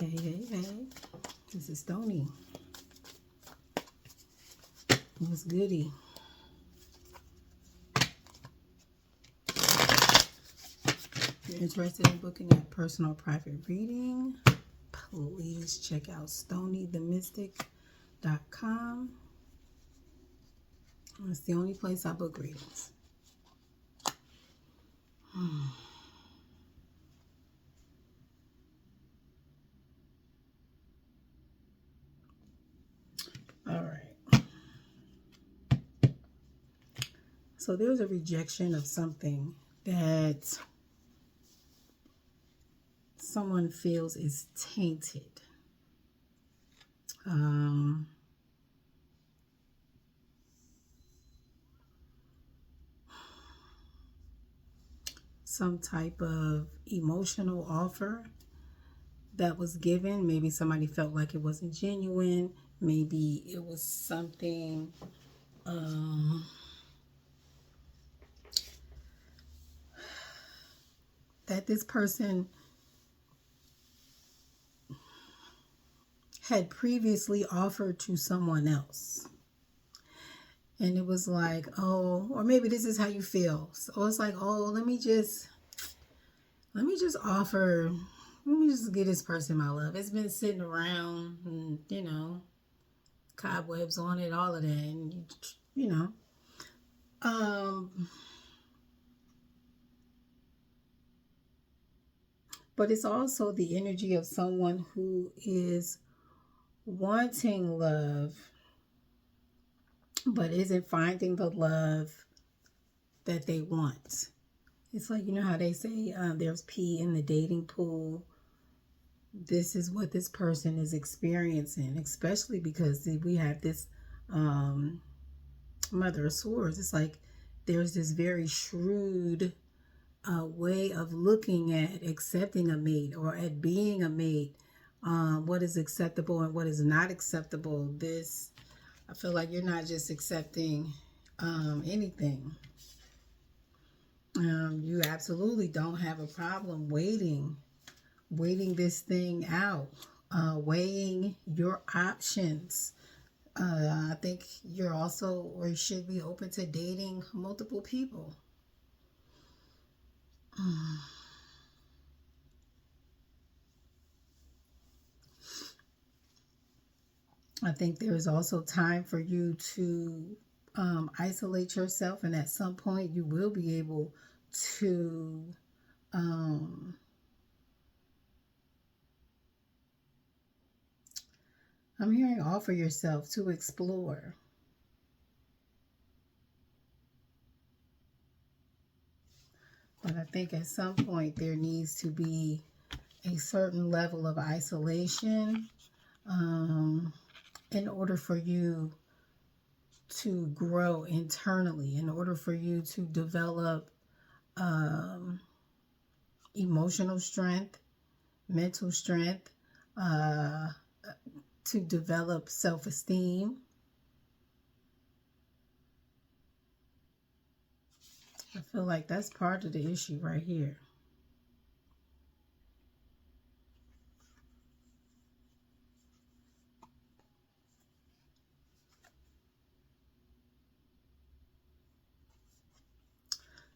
Hey. This is Stony. What's goody? If you're interested in booking a personal private reading, please check out stonythemystic.com. It's the only place I book readings. All right. So there's a rejection of something that someone feels is tainted. Some type of emotional offer that was given. Maybe somebody felt like it wasn't genuine. Maybe it was something that this person had previously offered to someone else. And it was like, oh, or maybe this is how you feel. So it's like, oh, let me just offer, let me just give this person my love. It's been sitting around and, cobwebs on it, all of that. And, but it's also the energy of someone who is wanting love, but isn't finding the love that they want. It's like, you know how they say there's pee in the dating pool. This is what this person is experiencing, especially because we have this Mother of Swords. It's like there's this very shrewd way of looking at accepting a mate or at being a mate. What is acceptable and what is not acceptable. I feel like you're not just accepting anything. You absolutely don't have a problem waiting this thing out, weighing your options. I think you're also, or you should be open to dating multiple people. I think there is also time for you to isolate yourself, and at some point you will be able to I'm hearing offer yourself to explore. But I think at some point there needs to be a certain level of isolation in order for you to grow internally, in order for you to develop emotional strength, mental strength, to develop self-esteem. I feel like that's part of the issue right here.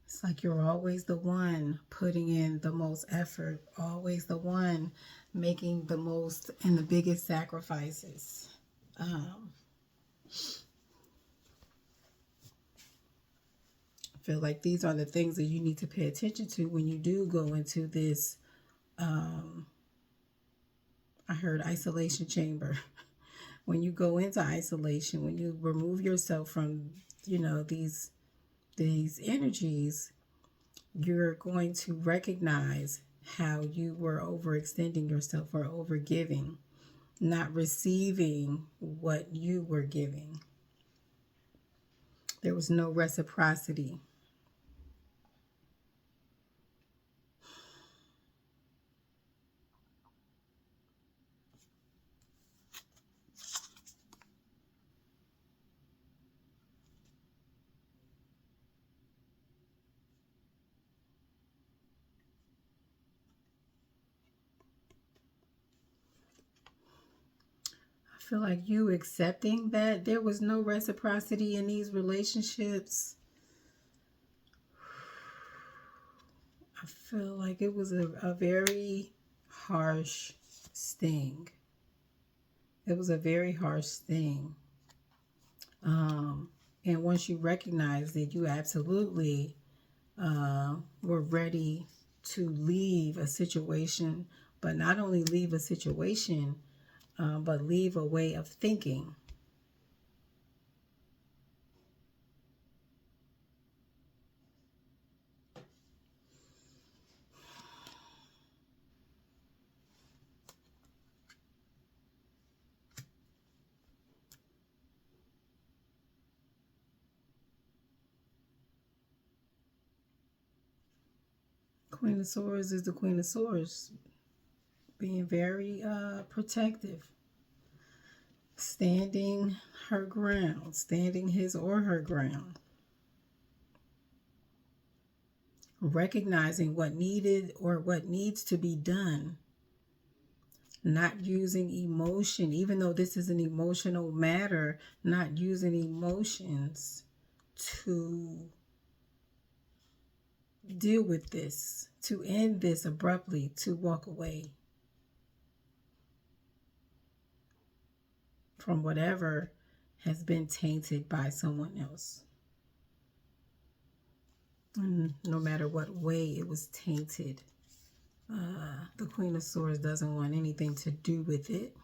It's like you're always the one putting in the most effort, always the one making the most and the biggest sacrifices. I feel like these are the things that you need to pay attention to when you do go into this, I heard isolation chamber. When you go into isolation, when you remove yourself from, these energies, you're going to recognize how you were overextending yourself or overgiving, not receiving what you were giving. There was no reciprocity. feel like you accepting that there was no reciprocity in these relationships. I feel like it was a very harsh sting. It was a very harsh sting. And once you recognize that you absolutely were ready to leave a situation, but not only leave a situation, but leave a way of thinking. Queen of Swords is the Queen of Swords, being very protective, standing her ground, standing his or her ground, recognizing what needed or what needs to be done, not using emotion, even though this is an emotional matter, not using emotions to deal with this, to end this abruptly, to walk away from whatever has been tainted by someone else. And no matter what way it was tainted, the Queen of Swords doesn't want anything to do with it.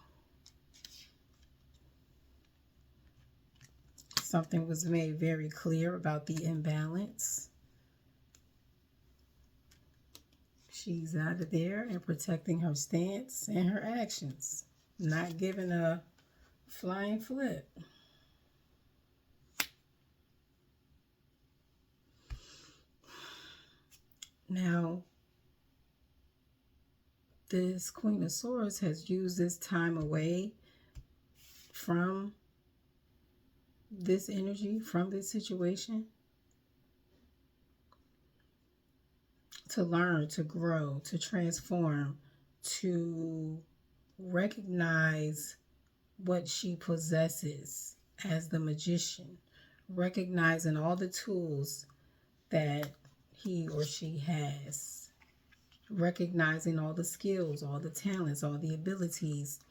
Something was made very clear about the imbalance. She's out of there and protecting her stance and her actions, not giving a flying flip. Now, this Queen of Swords has used this time away from this energy, from this situation, to learn, to grow, to transform, to recognize what she possesses as the magician, recognizing all the tools that he or she has, recognizing all the skills, all the talents, all the abilities,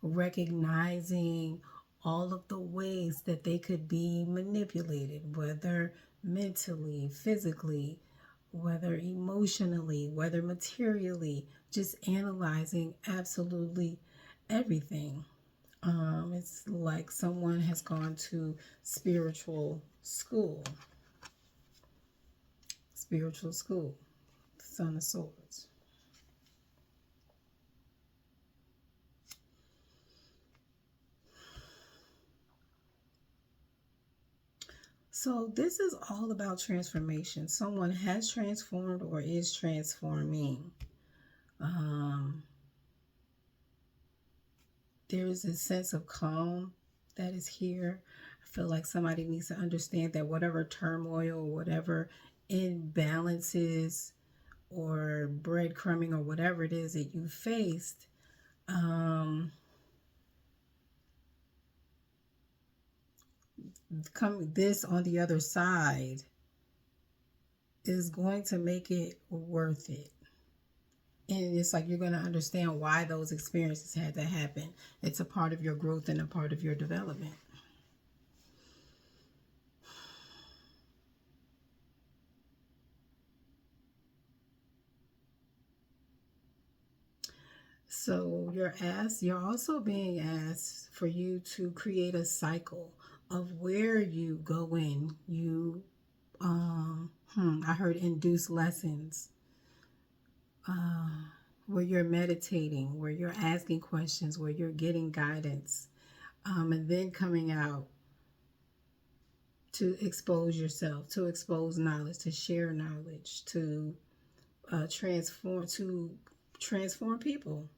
recognizing all of the ways that they could be manipulated, whether mentally, physically, whether emotionally, whether materially, just analyzing absolutely everything. It's like someone has gone to spiritual school. Spiritual school. Son of Swords. So this is all about transformation. Someone has transformed or is transforming. There is a sense of calm that is here. I feel like somebody needs to understand that whatever turmoil, whatever imbalances or breadcrumbing or whatever it is that you faced, this on the other side is going to make it worth it. And it's like you're going to understand why those experiences had to happen. It's a part of your growth and a part of your development. So you're also being asked for you to create a cycle of where you go in. I heard induce lessons, where you're meditating, where you're asking questions, where you're getting guidance, and then coming out to expose yourself, to expose knowledge, to share knowledge, to transform people.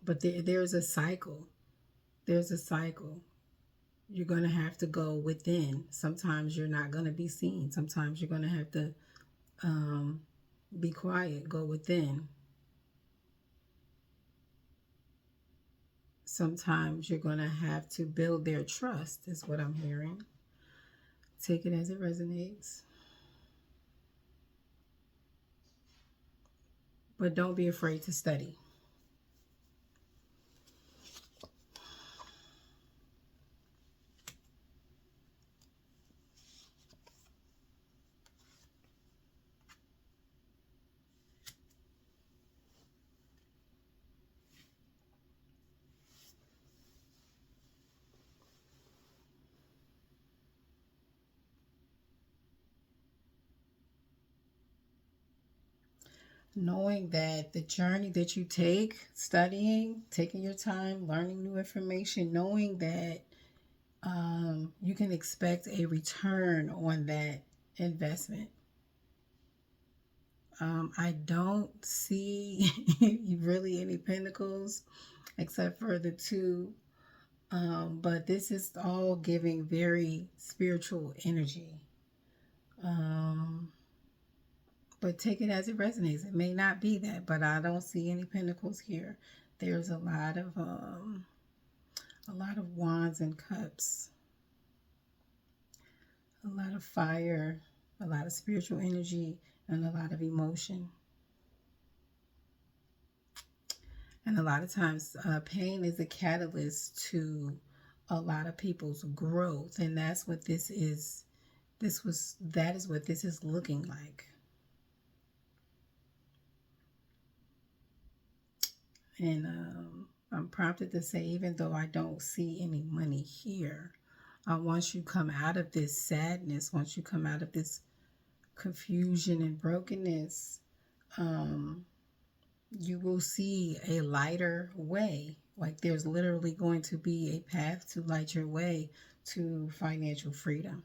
But there's a cycle. There's a cycle. You're going to have to go within. Sometimes you're not going to be seen. Sometimes you're going to have to be quiet, go within. sometimes you're going to have to build their trust, is what I'm hearing. Take it as it resonates. But don't be afraid to study. Knowing that the journey that you take, studying, taking your time, learning new information, knowing that you can expect a return on that investment. I don't see really any pentacles except for the two, but this is all giving very spiritual energy. But take it as it resonates. It may not be that, but I don't see any pentacles here. There's a lot of wands and cups, a lot of fire, a lot of spiritual energy, and a lot of emotion. And a lot of times, pain is a catalyst to a lot of people's growth, and that's what this is. That is what this is looking like. And I'm prompted to say, even though I don't see any money here, once you come out of this sadness, once you come out of this confusion and brokenness, you will see a lighter way. Like there's literally going to be a path to light your way to financial freedom.